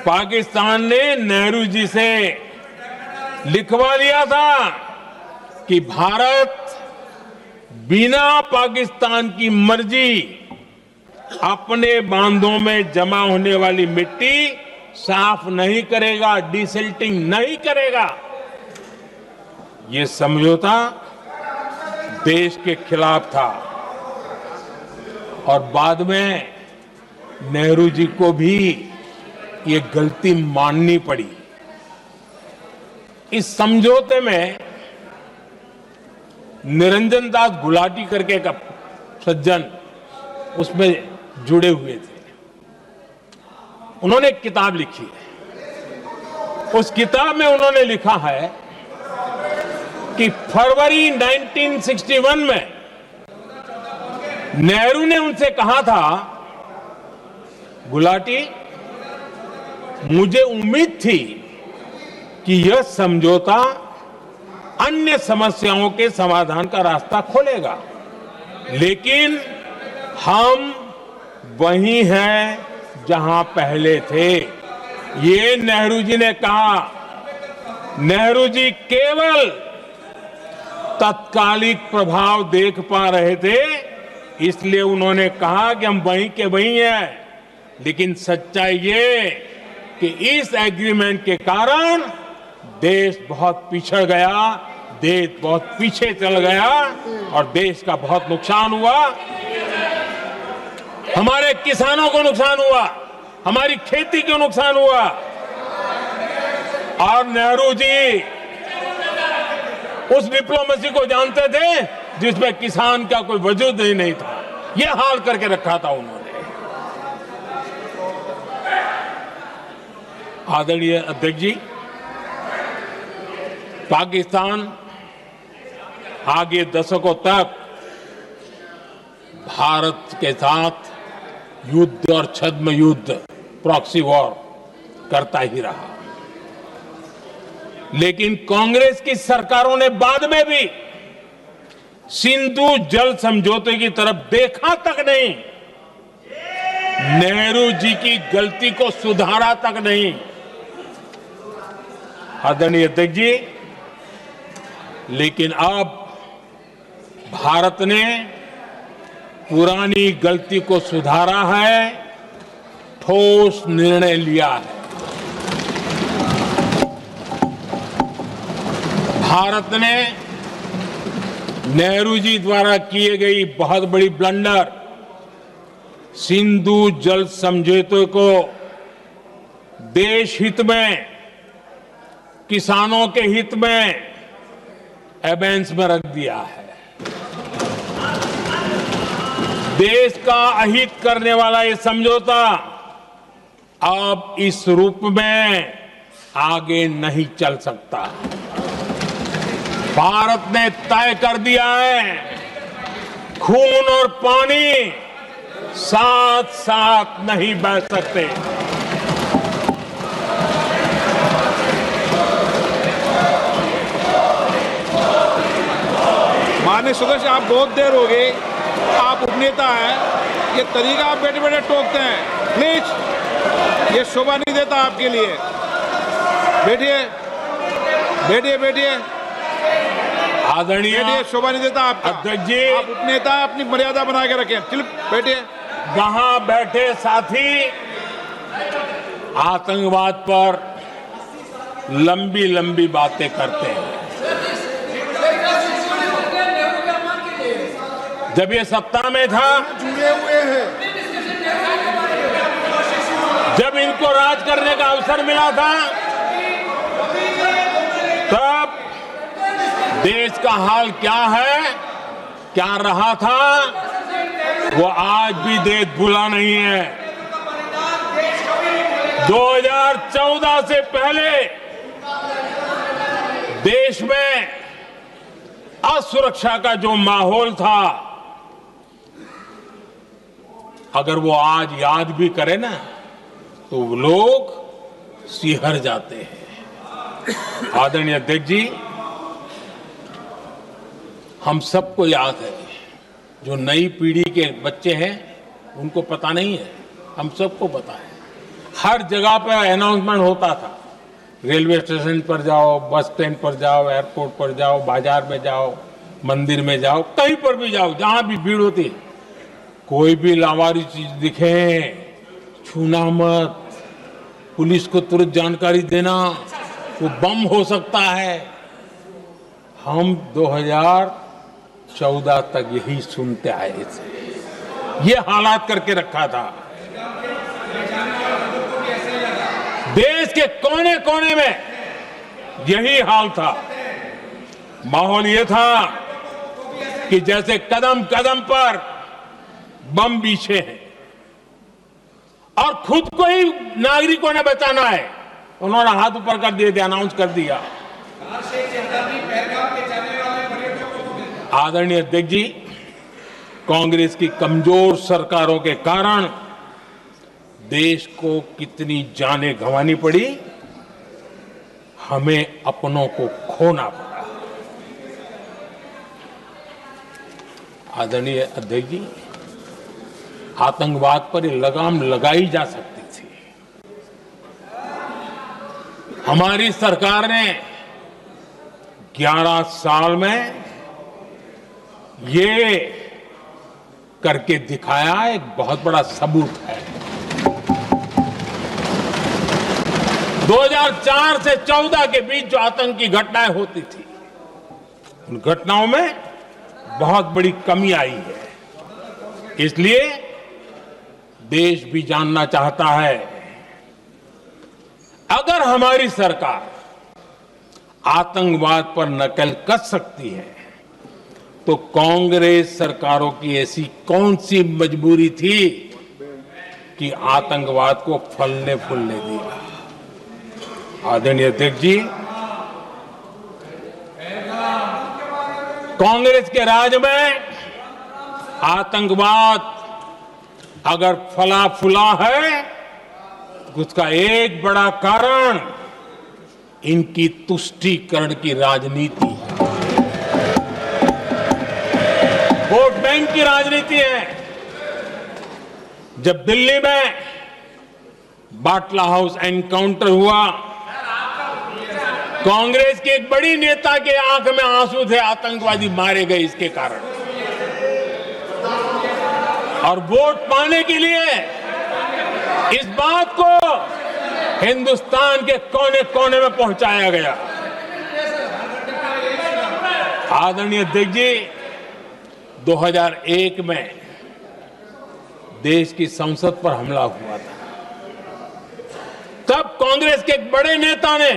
पाकिस्तान ने नेहरू जी से लिखवा लिया था कि भारत बिना पाकिस्तान की मर्जी अपने बांधों में जमा होने वाली मिट्टी साफ नहीं करेगा, डिसिल्टिंग नहीं करेगा। ये समझौता देश के खिलाफ था और बाद में नेहरू जी को भी ये गलती माननी पड़ी। इस समझौते में निरंजन दास गुलाटी करके एक सज्जन उसमें जुड़े हुए थे। उन्होंने एक किताब लिखी है। उस किताब में उन्होंने लिखा है कि फरवरी 1961 में नेहरू ने उनसे कहा था, गुलाटी, मुझे उम्मीद थी कि यह समझौता अन्य समस्याओं के समाधान का रास्ता खोलेगा, लेकिन हम वहीं हैं जहां पहले थे। ये नेहरू जी ने कहा। नेहरू जी केवल तत्कालिक प्रभाव देख पा रहे थे, इसलिए उन्होंने कहा कि हम वहीं के वहीं हैं। लेकिन सच्चाई ये कि इस एग्रीमेंट के कारण देश बहुत पिछड़ गया, देश बहुत पीछे चल गया और देश का बहुत नुकसान हुआ। हमारे किसानों को नुकसान हुआ, हमारी खेती को नुकसान हुआ। और नेहरू जी उस डिप्लोमेसी को जानते थे जिसमें किसान का कोई वजूद ही नहीं था। यह हाल करके रखा था उन्होंने। आदरणीय अध्यक्ष जी, पाकिस्तान आगे दशकों तक भारत के साथ युद्ध और छद्म युद्ध, प्रॉक्सी वॉर करता ही रहा। लेकिन कांग्रेस की सरकारों ने बाद में भी सिंधु जल समझौते की तरफ देखा तक नहीं, नेहरू जी की गलती को सुधारा तक नहीं। आदरणीय अध्यक्ष जी, लेकिन अब भारत ने पुरानी गलती को सुधारा है, ठोस निर्णय लिया है। भारत ने नेहरू जी द्वारा किए गई बहुत बड़ी ब्लंडर, सिंधु जल समझौते को देश हित में, किसानों के हित में एबेंस में रख दिया है। देश का अहित करने वाला ये समझौता अब इस रूप में आगे नहीं चल सकता। भारत ने तय कर दिया है, खून और पानी साथ साथ नहीं बह सकते। माननीय सदस्य, आप बहुत देर हो गई, आप उपनेता हैं, ये तरीका आप बैठे बैठे टोकते हैं, प्लीज, ये शोभा नहीं देता आपके लिए। बैठिए बैठिए बैठिए आदरणीय, बैठिए, शोभा नहीं देता आपका। अध्यक्ष जी, आप उपनेता, अपनी मर्यादा बना के रखें। चलिए बैठिए। वहां बैठे साथी आतंकवाद पर लंबी लंबी बातें करते हैं। जब ये सत्ता में था, जुड़े हुए हैं, जब इनको राज करने का अवसर मिला था, तब देश का हाल क्या है, क्या रहा था, वो आज भी देश भूला नहीं है। 2014 से पहले देश में असुरक्षा का जो माहौल था, अगर वो आज याद भी करे ना, तो लोग सिहर जाते हैं। आदरणीय अध्यक्ष जी, हम सबको याद है, जो नई पीढ़ी के बच्चे हैं उनको पता नहीं है, हम सबको पता है हर जगह पर अनाउंसमेंट होता था। रेलवे स्टेशन पर जाओ, बस स्टैंड पर जाओ, एयरपोर्ट पर जाओ, बाजार में जाओ, मंदिर में जाओ, कहीं पर भी जाओ, जहां भी भीड़ होती, कोई भी लावारिस चीज दिखे छूना मत, पुलिस को तुरंत जानकारी देना, वो बम हो सकता है। हम 2014 तक यही सुनते आए थे, ये हालात करके रखा था। देश के कोने कोने में यही हाल था। माहौल ये था कि जैसे कदम कदम पर बम बिछे हैं और खुद को ही नागरिकों ने बचाना है। उन्होंने हाथ ऊपर कर दिए थे, अनाउंस कर दिया। आदरणीय अध्यक्ष जी, कांग्रेस की कमजोर सरकारों के कारण देश को कितनी जानें गंवानी पड़ी, हमें अपनों को खोना पड़ा। आदरणीय अध्यक्ष जी, आतंकवाद पर ये लगाम लगाई जा सकती थी। हमारी सरकार ने 11 साल में ये करके दिखाया, एक बहुत बड़ा सबूत है। 2004 से 14 के बीच जो आतंकी घटनाएं होती थी, उन घटनाओं में बहुत बड़ी कमी आई है। इसलिए देश भी जानना चाहता है, अगर हमारी सरकार आतंकवाद पर नकेल कस सकती है, तो कांग्रेस सरकारों की ऐसी कौन सी मजबूरी थी कि आतंकवाद को फलने फूलने दिया। आदरणीय अध्यक्ष जी, कांग्रेस के राज में आतंकवाद अगर फला फूला है, तो उसका एक बड़ा कारण इनकी तुष्टीकरण की राजनीति है, वोट बैंक की राजनीति है। जब दिल्ली में बाटला हाउस एनकाउंटर हुआ, कांग्रेस के एक बड़ी नेता के आंख में आंसू थे, आतंकवादी मारे गए इसके कारण। और वोट पाने के लिए इस बात को हिंदुस्तान के कोने कोने में पहुंचाया गया। आदरणीय अध्यक्ष जी, 2001 में देश की संसद पर हमला हुआ था। तब कांग्रेस के एक बड़े नेता ने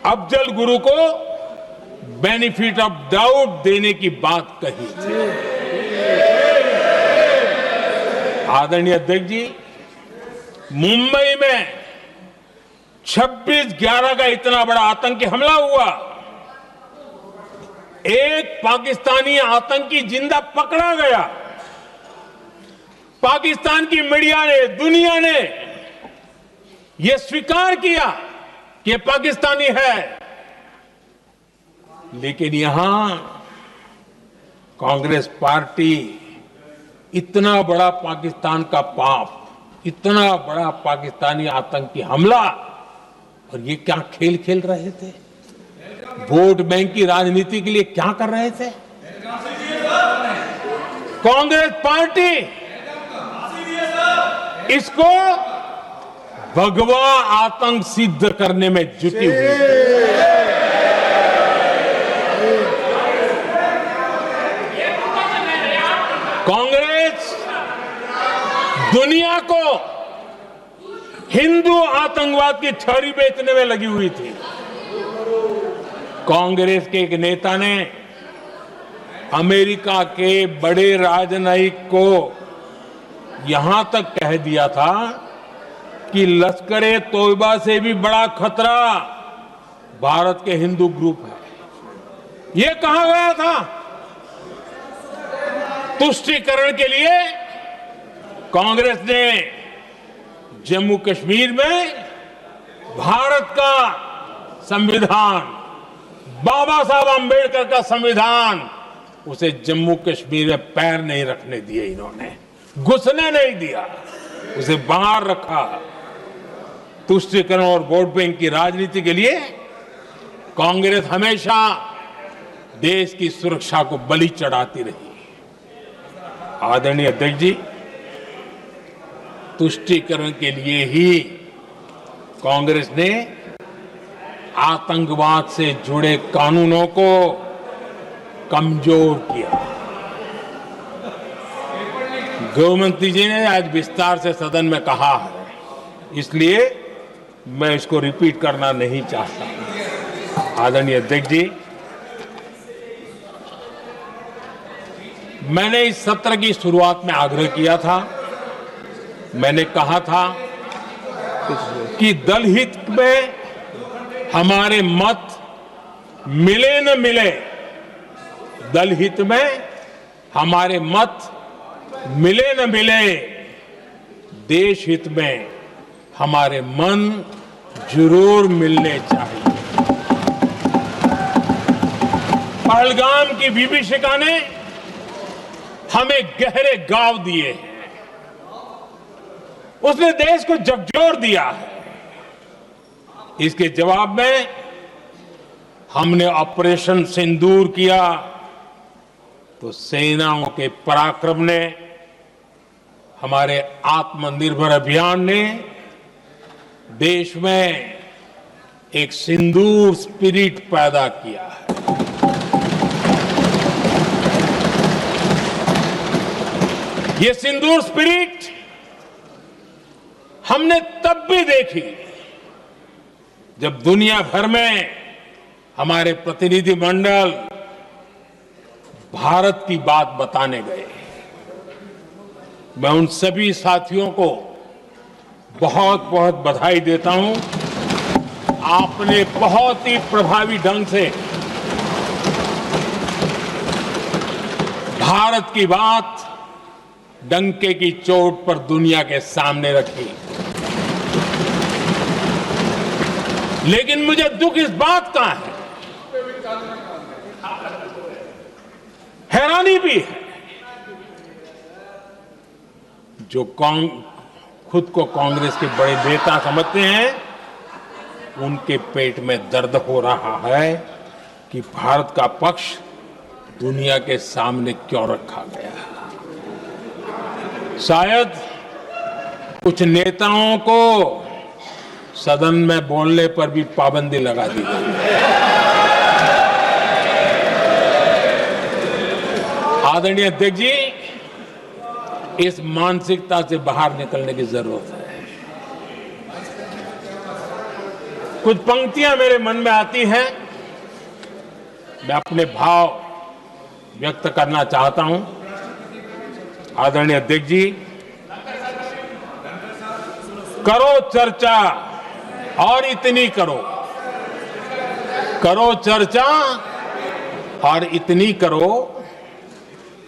अफजल गुरु को बेनिफिट ऑफ डाउट देने की बात कही थी। आदरणीय अध्यक्ष जी, मुंबई में 26/11 का इतना बड़ा आतंकी हमला हुआ, एक पाकिस्तानी आतंकी जिंदा पकड़ा गया। पाकिस्तान की मीडिया ने, दुनिया ने यह स्वीकार किया कि पाकिस्तानी है, लेकिन यहां कांग्रेस पार्टी इतना बड़ा पाकिस्तान का पाप, इतना बड़ा पाकिस्तानी आतंकी हमला, और ये क्या खेल खेल रहे थे? वोट बैंक की राजनीति के लिए क्या कर रहे थे? कांग्रेस पार्टी इसको भगवा आतंक सिद्ध करने में जुटी हुई है। कांग्रेस दुनिया को हिंदू आतंकवाद की छड़ी बेचने में लगी हुई थी। कांग्रेस के एक नेता ने अमेरिका के बड़े राजनयिक को यहां तक कह दिया था कि लश्कर-ए तोयबा से भी बड़ा खतरा भारत के हिंदू ग्रुप है। यह कहा गया था। तुष्टीकरण के लिए कांग्रेस ने जम्मू कश्मीर में भारत का संविधान, बाबा साहब अंबेडकर का संविधान, उसे जम्मू कश्मीर में पैर नहीं रखने दिए, इन्होंने घुसने नहीं दिया। उसे बाहर रखा। तुष्टीकरण और वोट बैंक की राजनीति के लिए कांग्रेस हमेशा देश की सुरक्षा को बलि चढ़ाती रही। आदरणीय अध्यक्ष जी, तुष्टीकरण के लिए ही कांग्रेस ने आतंकवाद से जुड़े कानूनों को कमजोर किया। गृहमंत्री जी ने आज विस्तार से सदन में कहा है, इसलिए मैं इसको रिपीट करना नहीं चाहता। आदरणीय अध्यक्ष जी, मैंने इस सत्र की शुरुआत में आग्रह किया था, मैंने कहा था कि दल हित में हमारे मत मिले न मिले, दल हित में हमारे मत मिले न मिले, देश हित में हमारे मन जरूर मिलने चाहिए। पहलगाम की विभीषिका ने हमें गहरे घाव दिए हैं, उसने देश को झकझोर दिया है। इसके जवाब में हमने ऑपरेशन सिंदूर किया तो सेनाओं के पराक्रम ने, हमारे आत्मनिर्भर अभियान ने देश में एक सिंदूर स्पिरिट पैदा किया है। ये सिंदूर स्पिरिट हमने तब भी देखी जब दुनिया भर में हमारे प्रतिनिधि मंडल भारत की बात बताने गए। मैं उन सभी साथियों को बहुत बहुत बधाई देता हूं। आपने बहुत ही प्रभावी ढंग से भारत की बात डंके की चोट पर दुनिया के सामने रखी। लेकिन मुझे दुख इस बात का है, हैरानी भी है, जो खुद को कांग्रेस के बड़े नेता समझते हैं, उनके पेट में दर्द हो रहा है कि भारत का पक्ष दुनिया के सामने क्यों रखा गया। शायद कुछ नेताओं को सदन में बोलने पर भी पाबंदी लगा दी गई। आदरणीय अध्यक्ष जी, इस मानसिकता से बाहर निकलने की जरूरत है। कुछ पंक्तियां मेरे मन में आती हैं, मैं अपने भाव व्यक्त करना चाहता हूं। आदरणीय अध्यक्ष जी, करो चर्चा और इतनी करो, करो चर्चा और इतनी करो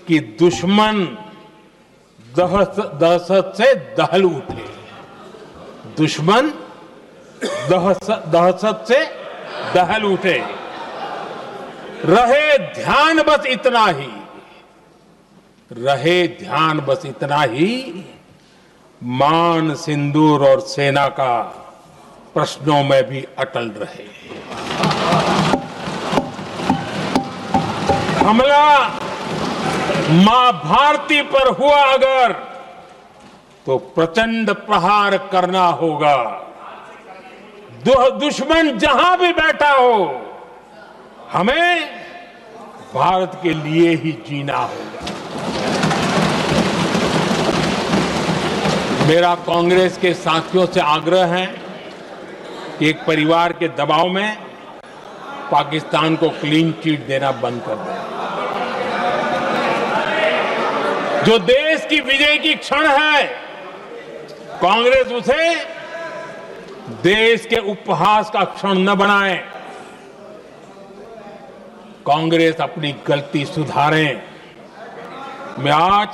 कि दुश्मन दहशत से दहल उठे। दुश्मन दहशत से दहल उठे। रहे ध्यान बस इतना ही, रहे ध्यान बस इतना ही, मान सिंदूर और सेना का प्रश्नों में भी अटल रहे। हमला मां भारती पर हुआ अगर, तो प्रचंड प्रहार करना होगा। दुश्मन जहां भी बैठा हो, हमें भारत के लिए ही जीना होगा। मेरा कांग्रेस के साथियों से आग्रह है कि एक परिवार के दबाव में पाकिस्तान को क्लीन चिट देना बंद कर दें। जो देश की विजय की क्षण है, कांग्रेस उसे देश के उपहास का क्षण न बनाए। कांग्रेस अपनी गलती सुधारें। मैं आज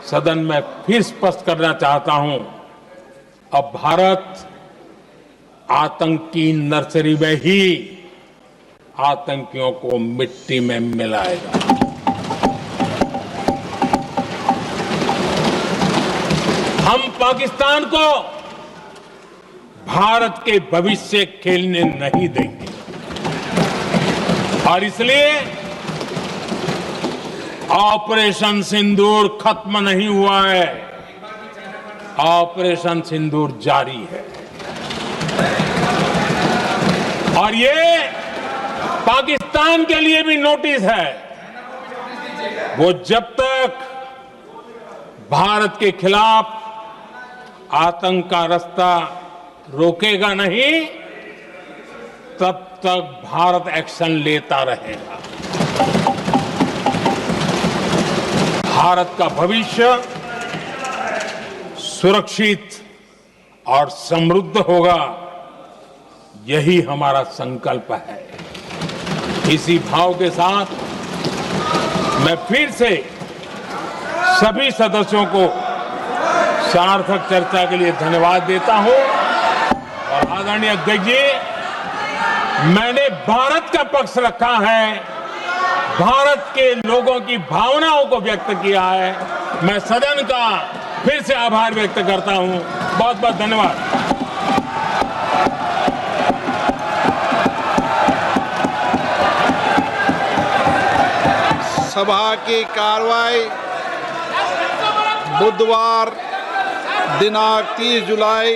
सदन में फिर स्पष्ट करना चाहता हूं, अब भारत आतंकी नर्सरी में ही आतंकियों को मिट्टी में मिलाएगा। हम पाकिस्तान को भारत के भविष्य खेलने नहीं देंगे। और इसलिए ऑपरेशन सिंदूर खत्म नहीं हुआ है, ऑपरेशन सिंदूर जारी है। और ये पाकिस्तान के लिए भी नोटिस है। वो जब तक भारत के खिलाफ आतंक का रास्ता रोकेगा नहीं, तब तक भारत एक्शन लेता रहेगा। भारत का भविष्य सुरक्षित और समृद्ध होगा, यही हमारा संकल्प है। इसी भाव के साथ मैं फिर से सभी सदस्यों को सार्थक चर्चा के लिए धन्यवाद देता हूं। और आदरणीय अध्यक्ष जी, मैंने भारत का पक्ष रखा है, भारत के लोगों की भावनाओं को व्यक्त किया है। मैं सदन का फिर से आभार व्यक्त करता हूं। बहुत बहुत धन्यवाद। सभा की कार्रवाई बुधवार दिनांक 30 जुलाई